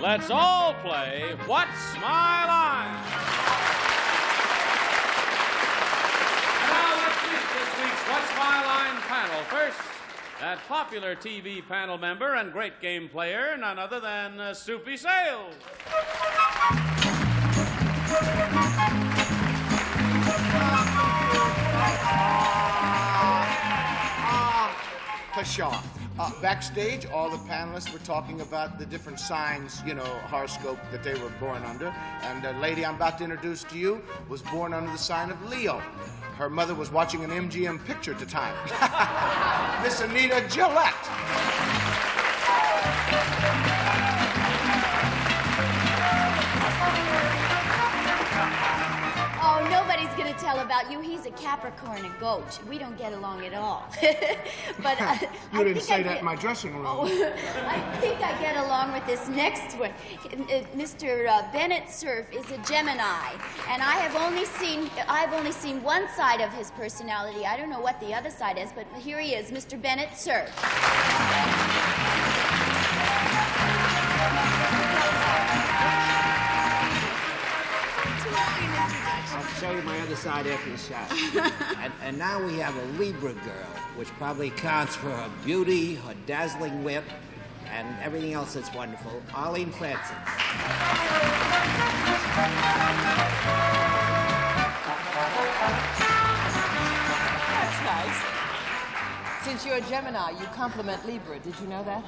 Let's all play What's My Line? Now let's meet this week's What's My Line panel. First, that popular TV panel member and great game player, none other than Soupy Sales. Pshaw. Backstage, all the panelists were talking about the different signs, horoscope that they were born under. And the lady I'm about to introduce to you was born under the sign of Leo. Her mother was watching an MGM picture at the time. Miss Anita Gillette. Oh, nobody's going to tell about you. He's a Capricorn and goat. We don't get along at all. But You didn't say that in my dressing room. Oh, I think I get along with this next one. Mr. Bennett Cerf is a Gemini, and I've only seen one side of his personality. I don't know what the other side is, but here he is, Mr. Bennett Cerf. I'll show you my other side after the shot. and now we have a Libra girl, which probably counts for her beauty, her dazzling wit, and everything else that's wonderful. Arlene Francis. That's nice. Since you're a Gemini, you compliment Libra. Did you know that?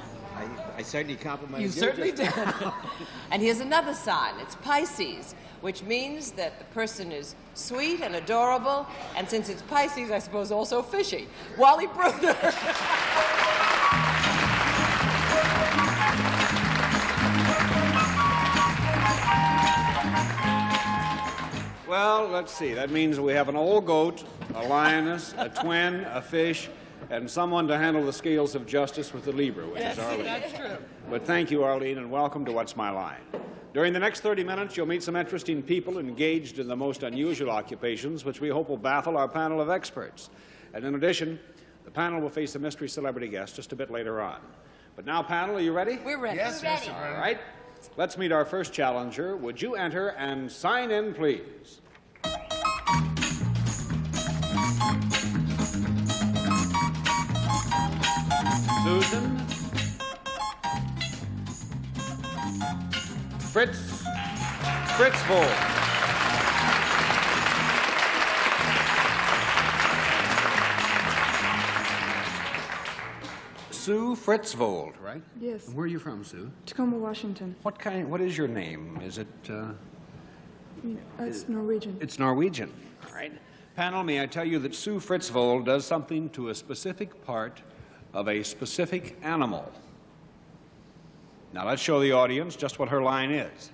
I certainly complimented You certainly did. And here's another sign. It's Pisces, which means that the person is sweet and adorable, and since it's Pisces, I suppose also fishy. Wally Bruner. Well, let's see. That means we have an old goat, a lioness, a twin, a fish, and someone to handle the scales of justice with the Libra, which is Arlene. That's true. But thank you, Arlene, and welcome to What's My Line. During the next 30 minutes, you'll meet some interesting people engaged in the most unusual occupations, which we hope will baffle our panel of experts. And in addition, the panel will face a mystery celebrity guest just a bit later on. But now, panel, are you ready? We're ready. Yes, Ready. Mr. All right. Let's meet our first challenger. Would you enter and sign in, please? Susan. Fritz Vold. Sue Fritzvold, right? Yes. Where are you from, Sue? Tacoma, Washington. What is your name? Is it, It's Norwegian. It's Norwegian, all right? Panel, may I tell you that Sue Fritzvold does something to a specific part of a specific animal. Now, let's show the audience just what her line is.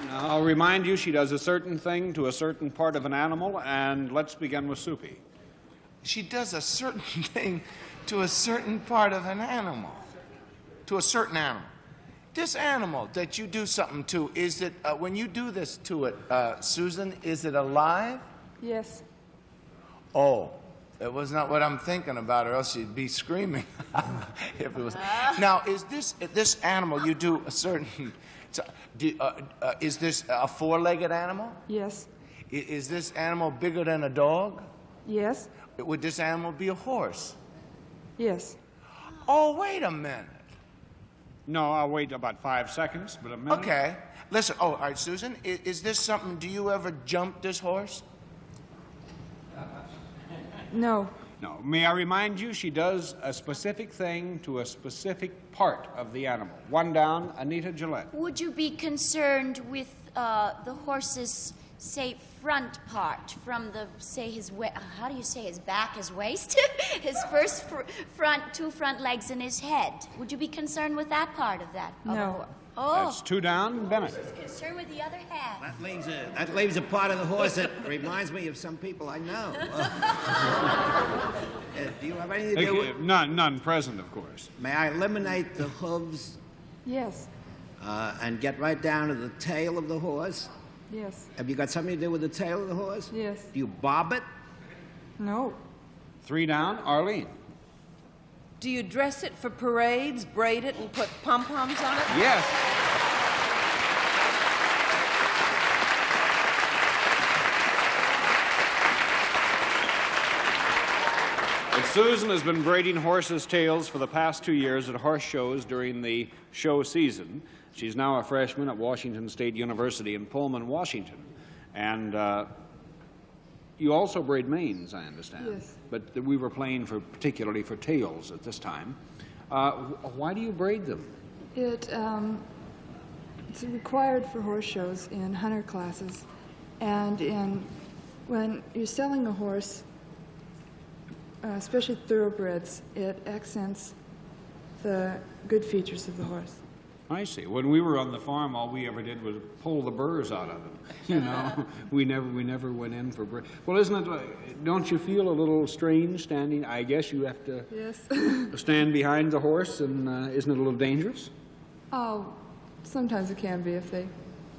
Now, I'll remind you she does a certain thing to a certain part of an animal, and let's begin with Soupy. She does a certain thing to a certain part of an animal. To a certain animal. This animal that you do something to, is it, when you do this to it, Susan, is it alive? Yes. Oh, that was not what I'm thinking about, or else you'd be screaming if it was. Now, is this animal you do a certain, is this a four-legged animal? Yes. Is this animal bigger than a dog? Yes. Would this animal be a horse? Yes. Oh, wait a minute. No, I'll wait about 5 seconds, but a minute. Okay. Listen, all right, Susan, is this something, do you ever jump this horse? No. No. May I remind you, she does a specific thing to a specific part of the animal. One down, Anita Gillette. Would you be concerned with the horse's, say, front part from the, say, how do you say, his back, his waist? His first two front legs and his head. Would you be concerned with that part of that? No. Oh. That's 2 down. Bennett. Concerned with the other half. That leaves a part of the horse that reminds me of some people I know. Do you have anything to do with... None present, of course. May I eliminate the hooves Yes. and get right down to the tail of the horse? Yes. Have you got something to do with the tail of the horse? Yes. Do you bob it? No. 3 down. Arlene. Do you dress it for parades, braid it, and put pom-poms on it? Yes. And Susan has been braiding horses' tails for the past 2 years at horse shows during the show season. She's now a freshman at Washington State University in Pullman, Washington. And you also braid manes, I understand. Yes. But we were playing particularly for tails at this time. Why do you braid them? It's required for horse shows in hunter classes, and when you're selling a horse, especially thoroughbreds, it accents the good features of the horse. I see. When we were on the farm, all we ever did was pull the burrs out of them. You know, we never went in for burrs. Well, isn't it? Don't you feel a little strange standing? I guess you have to Yes. stand behind the horse, and isn't it a little dangerous? Oh, sometimes it can be if they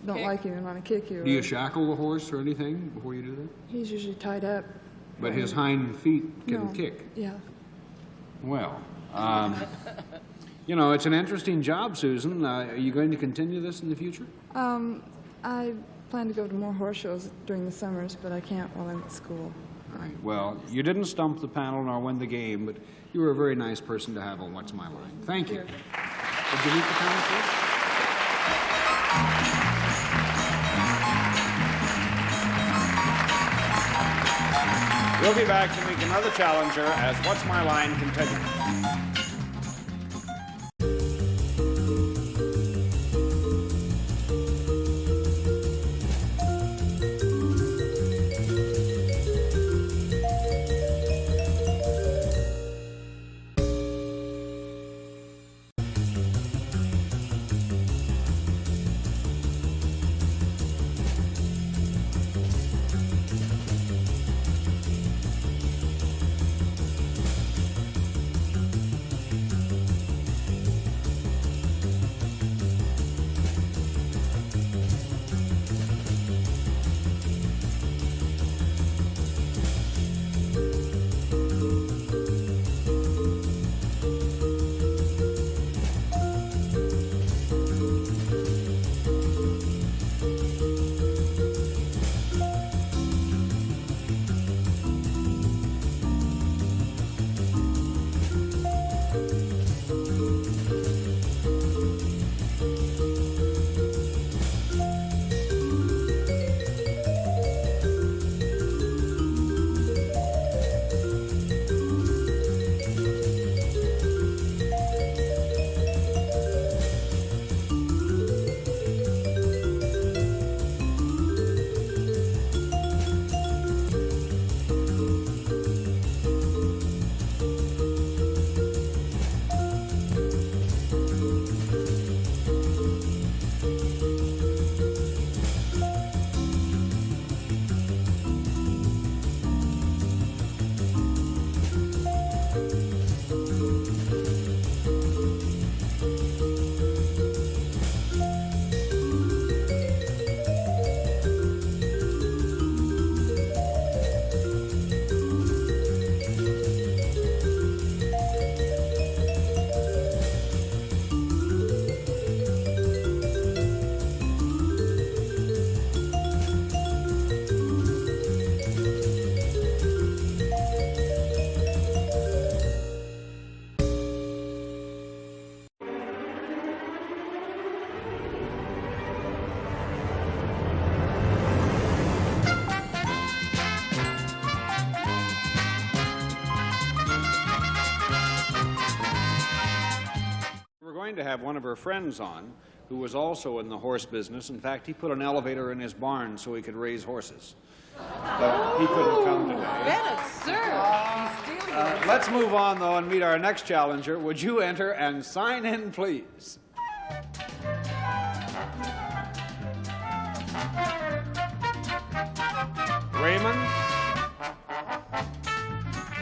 don't Kick. like you and want to kick you. Do you or- shackle the horse or anything before you do that? He's usually tied up. But his hind feet can No. kick. Yeah. Well, you know, it's an interesting job, Susan. Are you going to continue this in the future? I plan to go to more horse shows during the summers, but I can't while I'm at school. Right. Well, you didn't stump the panel nor win the game, but you were a very nice person to have on What's My Line. Thank you. Sure. Did you meet the panel, please? We'll be back to meet another challenger as What's My Line continues. To have one of her friends on who was also in the horse business. In fact, he put an elevator in his barn so he could raise horses. But he couldn't come today. Bennett, sir, he's stealing Let's move on, though, and meet our next challenger. Would you enter and sign in, please? Raymond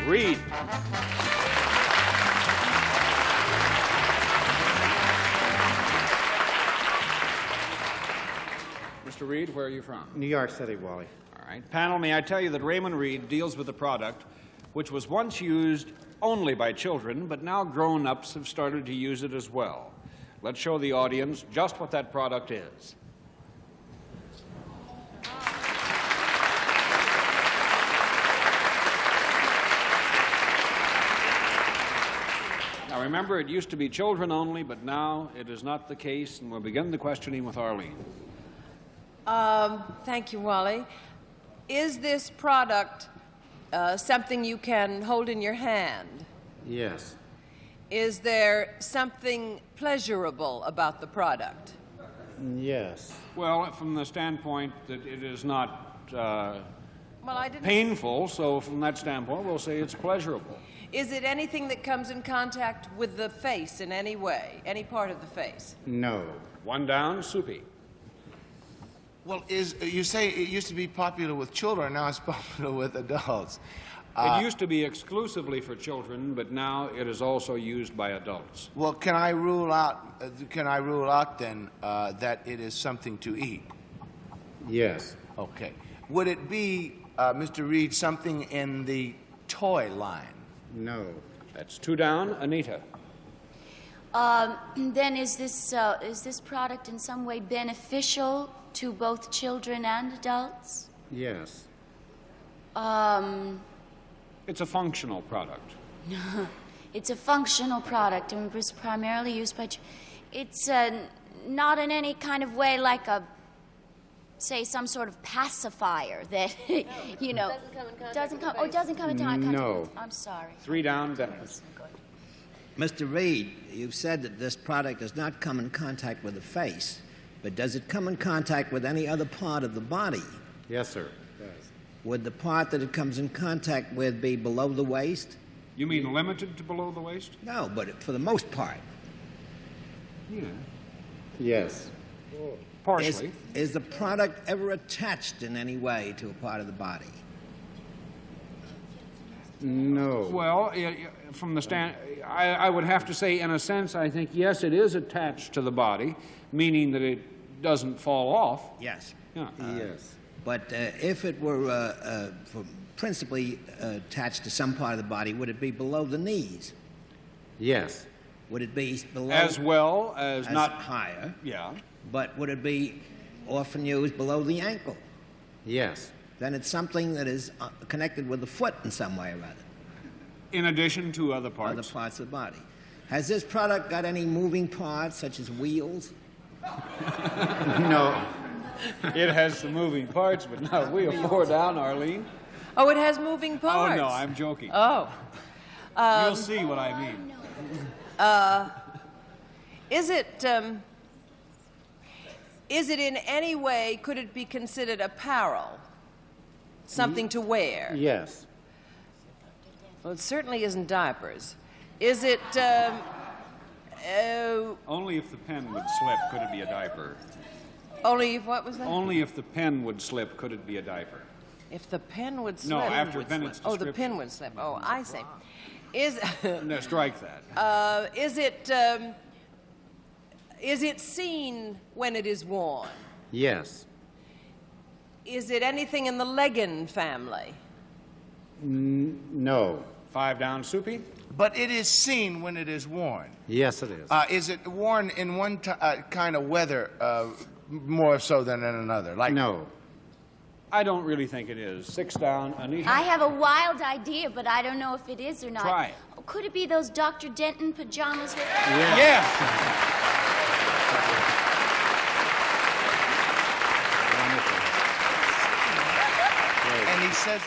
Reed. Mr. Reed, where are you from? New York City, Wally. All right. Panel, may I tell you that Raymond Reed deals with a product which was once used only by children, but now grown-ups have started to use it as well. Let's show the audience just what that product is. Now remember, it used to be children only, but now it is not the case, and we'll begin the questioning with Arlene. Thank you, Wally. Is this product something you can hold in your hand? Yes. Is there something pleasurable about the product? Yes. Well, from the standpoint that it is not Well, I didn't. painful, so from that standpoint, we'll say it's pleasurable. Is it anything that comes in contact with the face in any way, any part of the face? No. One down, Soupy. Well, you say it used to be popular with children, now it's popular with adults. It used to be exclusively for children, but now it is also used by adults. Well, can I rule out then that it is something to eat? Yes. Okay. Would it be, Mr. Reed, something in the toy line? No. That's two down, Anita. Then is this product in some way beneficial to both children and adults? Yes. It's a functional product. It's a functional product and was primarily used by. It's not in any kind of way like a, say, some sort of pacifier that you know doesn't come in contact. No. I'm sorry. Three down, Dennis. Mr. Reed, you've said that this product does not come in contact with the face, but does it come in contact with any other part of the body? Yes, sir. Yes. Would the part that it comes in contact with be below the waist? You mean limited to below the waist? No, but for the most part. Yeah. Yes. Partially. Is the product ever attached in any way to a part of the body? No. Well, from the I would have to say, in a sense, I think, yes, it is attached to the body, meaning that it doesn't fall off. Yes. Yeah. Yes. But if it were principally attached to some part of the body, would it be below the knees? Yes. Would it be below? As well as not higher. Yeah. But would it be often used below the ankle? Yes. Then it's something that is connected with the foot in some way or other. In addition to other parts. Other parts of the body. Has this product got any moving parts, such as wheels? No. It has some moving parts, but not wheel. Four down, Arlene. Oh, it has moving parts. Oh, no, I'm joking. Oh. You'll see what I mean. Is it in any way, could it be considered apparel? Something to wear? Yes. Well, it certainly isn't diapers. Is it, Only if the pen would slip could it be a diaper. only if, what was that? Only if the pen would slip could it be a diaper. If the pen would slip. No, after Bennett's Oh, the description. pen would slip. Oh, I see. Is, No, strike that. is it seen when it is worn? Yes. Is it anything in the leggin family? No. Five down, Soupy. But it is seen when it is worn. Yes, it is. Is it worn in one kind of weather more so than in another? Like No. I don't really think it is. Six down, Anita. I have a wild idea, but I don't know if it is or not. Try it. Oh, could it be those Dr. Denton pajamas with... Yes. And he says.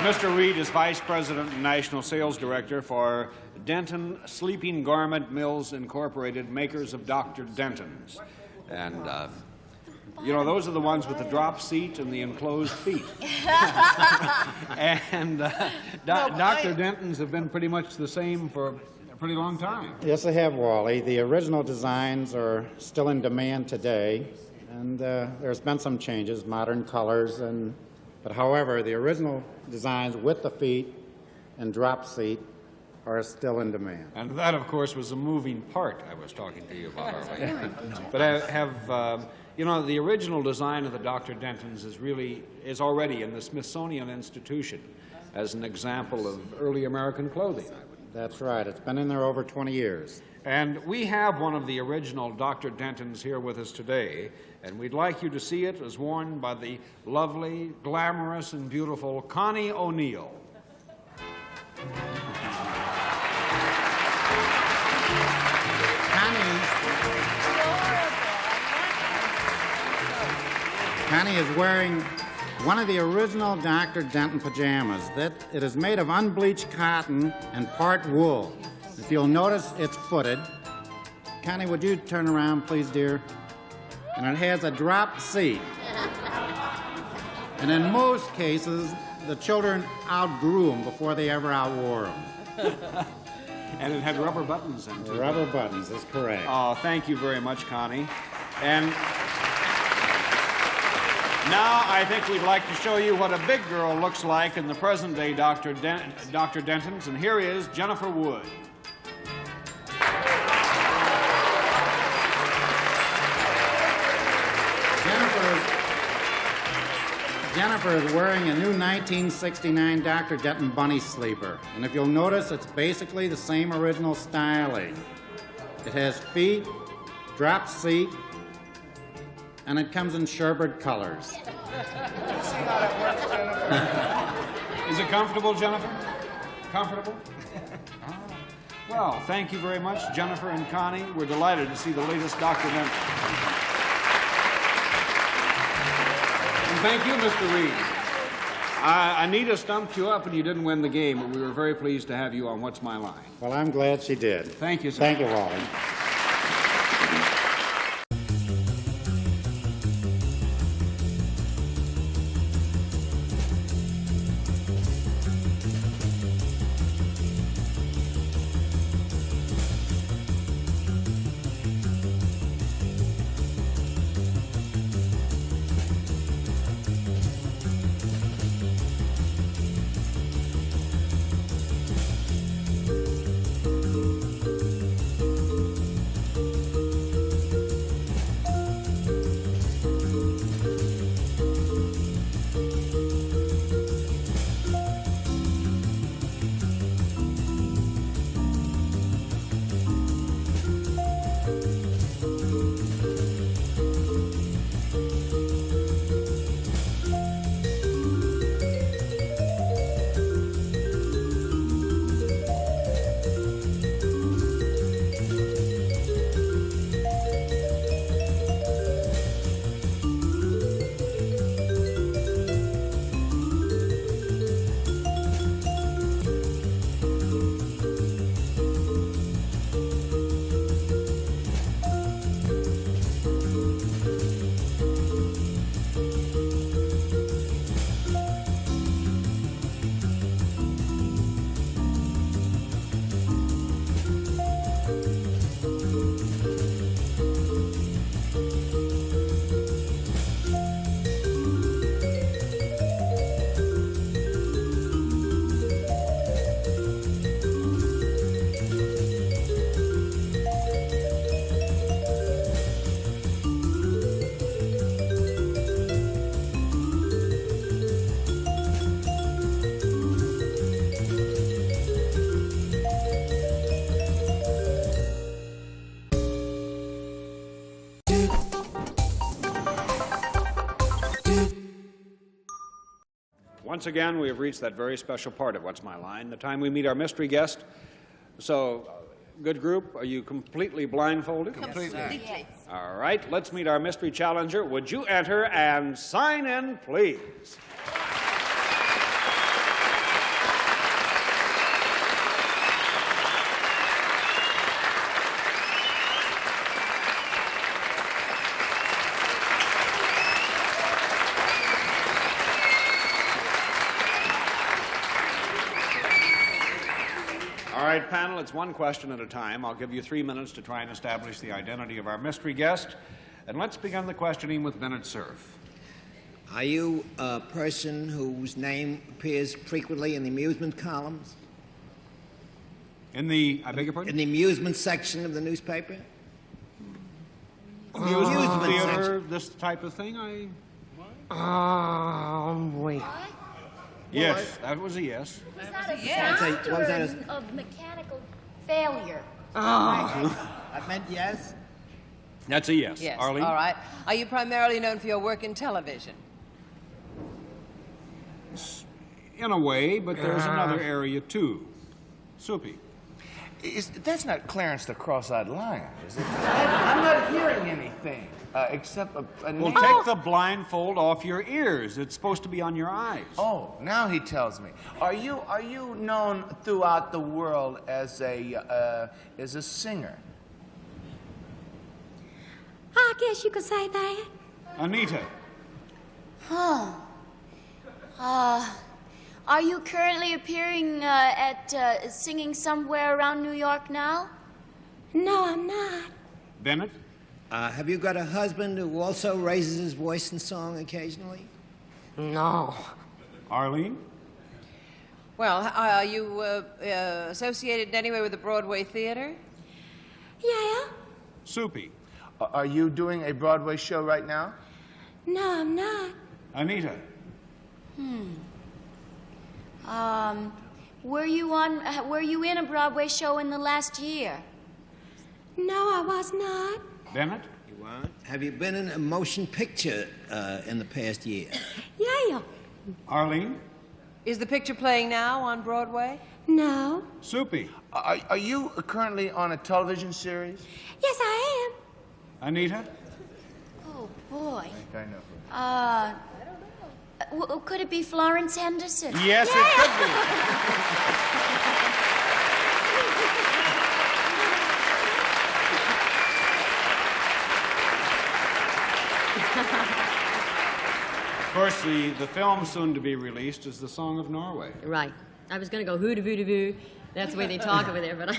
Mr. Reed is Vice President and National Sales Director for Denton Sleeping Garment Mills Incorporated, makers of Dr. Denton's. And, you know, those are the ones with the drop seat and the enclosed feet. And Dr. Denton's have been pretty much the same for a pretty long time. Yes, they have, Wally. The original designs are still in demand today, and there's been some changes, modern colors, but however, the original designs with the feet and drop seat are still in demand. And that, of course, was a moving part I was talking to you about earlier. But I have, you know, the original design of the Dr. Denton's is already in the Smithsonian Institution as an example of early American clothing. That's right. It's been in there over 20 years. And we have one of the original Dr. Denton's here with us today, and we'd like you to see it as worn by the lovely, glamorous, and beautiful Connie O'Neill. Connie is wearing one of the original Dr. Denton pajamas. It is made of unbleached cotton and part wool. If you'll notice, it's footed. Connie, would you turn around, please, dear? And it has a drop seat. And in most cases, the children outgrew them before they ever outwore them. And it had rubber buttons in it. Rubber buttons, that's correct. Oh, thank you very much, Connie. And now I think we'd like to show you what a big girl looks like in the present-day Dr. Denton's, and here is Jennifer Wood. Jennifer is wearing a new 1969 Dr. Denton bunny sleeper. And if you'll notice, it's basically the same original styling. It has feet, drop seat, and it comes in sherbet colors. Is it comfortable, Jennifer? Comfortable? Well, thank you very much, Jennifer and Connie. We're delighted to see the latest Dr. Denton. And thank you, Mr. Reed. Anita stumped you up and you didn't win the game, but we were very pleased to have you on What's My Line. Well, I'm glad she did. Thank you, sir. Thank you, Wally. Once again, we have reached that very special part of What's My Line, the time we meet our mystery guest. So, good group, are you completely blindfolded? Completely. Yes. All right, let's meet our mystery challenger. Would you enter and sign in, please? right, panel, it's one question at a time. I'll give you 3 minutes to try and establish the identity of our mystery guest. And let's begin the questioning with Bennett Cerf. Are you a person whose name appears frequently in the amusement columns? In the, I beg your pardon? In the amusement section of the newspaper? Amusement theater, this type of thing, Wait. Yes, that was a yes. Was that a Yes. sound What was that? or of mechanical failure? I meant yes. That's a yes. Yes. Arlene? All right. Are you primarily known for your work in television? In a way, but there's another area too. Soupy. That's not Clarence the Cross-Eyed Lion, is it? I'm not hearing anything except a Well, name. take the blindfold off your ears. It's supposed to be on your eyes. Oh, now he tells me. Are you known throughout the world as a singer? I guess you could say that. Anita. Are you currently appearing at singing somewhere around New York now? No, I'm not. Bennett? Have you got a husband who also raises his voice in song occasionally? No. Arlene? Well, are you associated in any way with the Broadway theater? Yeah. Soupy. Are you doing a Broadway show right now? No, I'm not. Anita? Were you in a Broadway show in the last year? No, I was not. Bennett? You weren't? Have you been in a motion picture in the past year? Yeah. Arlene? Is the picture playing now on Broadway? No. Soupy? Are you currently on a television series? Yes, I am. Anita? Oh, boy. I know. Could it be Florence Henderson? Yes, it could be. Of course, the film soon to be released is The Song of Norway. Right. I was going to go hoo-de-voo-de-voo. That's the way they talk over there, but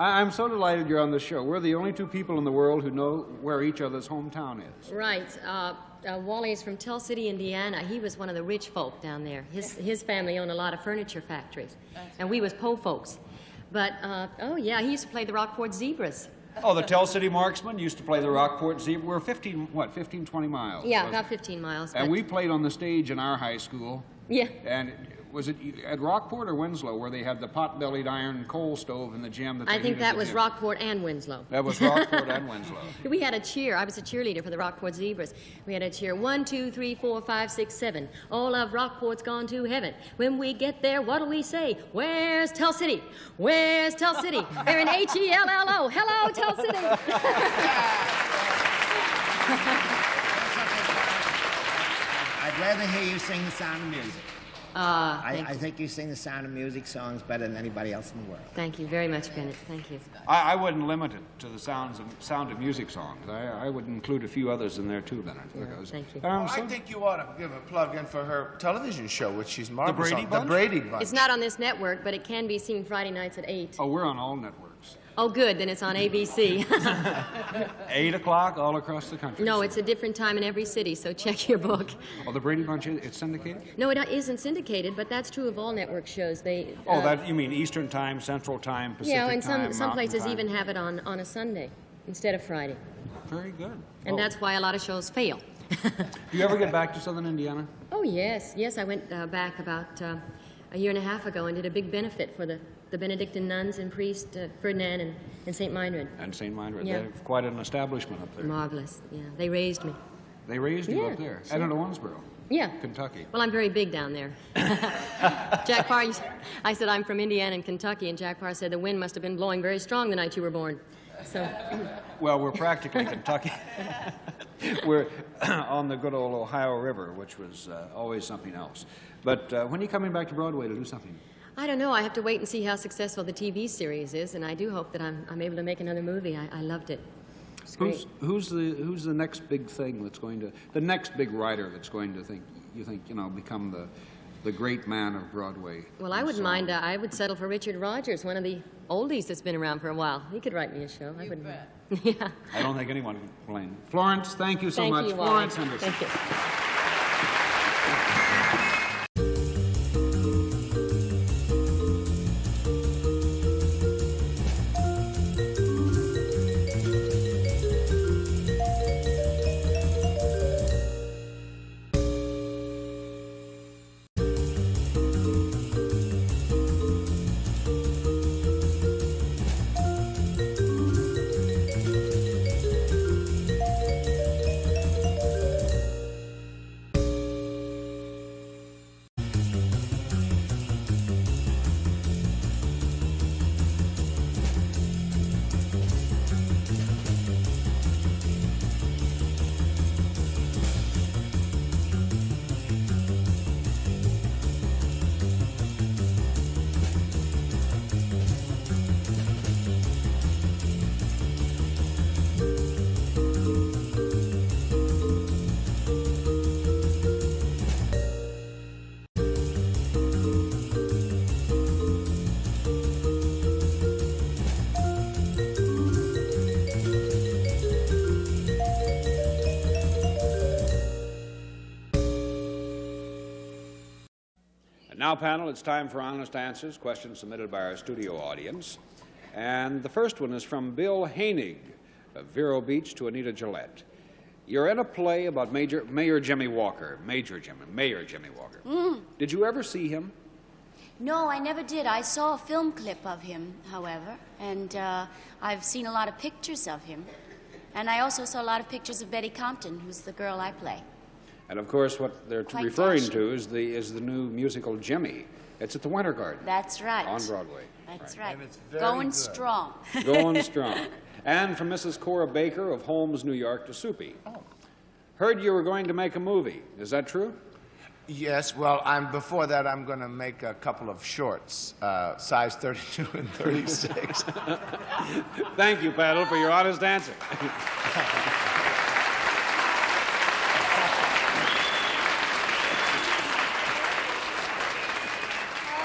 I'm so delighted you're on the show. We're the only two people in the world who know where each other's hometown is. Right. Wally is from Tell City, Indiana. He was one of the rich folk down there. His family owned a lot of furniture factories, and we was po folks. But oh yeah, he used to play the Rockport Zebras. Oh, the Tell City Marksmen used to play the Rockport Zebra. We're 15, 20 miles? Yeah, wasn't about it? 15 miles. And but- we played on the stage in our high school. Yeah. And was it at Rockport or Winslow where they had the pot-bellied iron coal stove in the gym? That I they think heated that the was gym? Rockport and Winslow. That was Rockport and Winslow. We had a cheer. I was a cheerleader for the Rockport Zebras. We had a cheer 1, 2, 3, 4, 5, 6, 7. All of Rockport's gone to heaven. When we get there, what'll we say? Where's Tell City? Where's Tell City? They're in Hello. Hello, Tell City. I'd rather hear you sing The Sound of Music. Thank I think you sing The Sound of Music songs better than anybody else in the world. Thank you very much, Bennett. Thank you. I wouldn't limit it to the Sound of Music songs. I would include a few others in there too, Bennett. Because, thank you. I think you ought to give a plug in for her television show, which she's marvelous Brady on. Bunch? The Brady Bunch. It's not on this network, but it can be seen Friday nights at 8. Oh, we're on all networks. Oh, good. Then it's on ABC. 8 o'clock all across the country. No, it's a different time in every city, so check your book. Oh, the Brady Bunch, it's syndicated? No, it isn't syndicated, but that's true of all network shows. They. Oh, that you mean Eastern Time, Central Time, Pacific Yeah, and Time, some Mountain places Time. even have it on a Sunday instead of Friday, Very good. and Oh, that's why a lot of shows fail. Do you ever get back to Southern Indiana? Oh yes. I went back about a year and a half ago and did a big benefit for the Benedictine nuns and priest Ferdinand and St. Meinrad. And St. Meinrad. Yeah. They're quite an establishment up there. Marvelous. Yeah, they raised me. They raised you Yeah, up there. sure. And in Owensboro, Yeah. Kentucky. Well, I'm very big down there. Jack Parr, I said I'm from Indiana and Kentucky, and Jack Parr said the wind must have been blowing very strong the night you were born. So, Well, we're practically Kentucky. We're on the good old Ohio River, which was always something else. But when are you coming back to Broadway to do something? I don't know. I have to wait and see how successful the TV series is, and I do hope that I'm able to make another movie. I loved it. It's great. Who's the next big thing that's going to, the next big writer that's going to become the great man of Broadway. Well, I wouldn't mind. I would settle for Richard Rogers, one of the oldies that's been around for a while. He could write me a show. I wouldn't. Yeah. I don't think anyone can complain. Florence, thank you so Thank much. you, Wally. Florence Henderson. Thank you. Now, panel, it's time for honest answers, questions submitted by our studio audience. And the first one is from Bill Hainig of Vero Beach to Anita Gillette. You're in a play about Mayor Jimmy Walker. Mayor Jimmy Walker. Did you ever see him? No, I never did. I saw a film clip of him, however, and I've seen a lot of pictures of him. And I also saw a lot of pictures of Betty Compton, who's the girl I play. And of course, what they're Quite referring dashing. to is the new musical Jimmy. It's at the Winter Garden. That's right. On Broadway. That's right. And it's very Going good. strong. Going strong. And from Mrs. Cora Baker of Holmes, New York to Soupy. Heard you were going to make a movie. Is that true? Yes, well, before that, I'm going to make a couple of shorts, size 32 and 36. Thank you, Paddle, for your honest answer.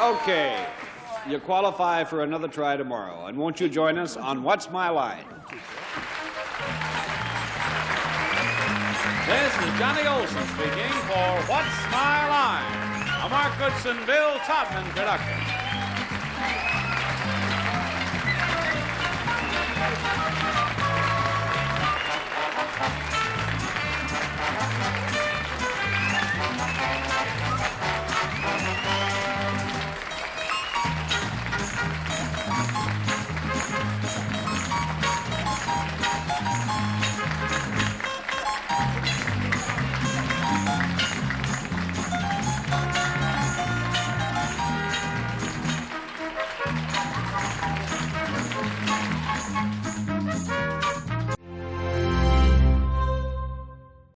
Okay, you qualify for another try tomorrow, and won't you join us on What's My Line? This is Johnny Olson speaking for What's My Line, a Mark Goodson, Bill Todman production.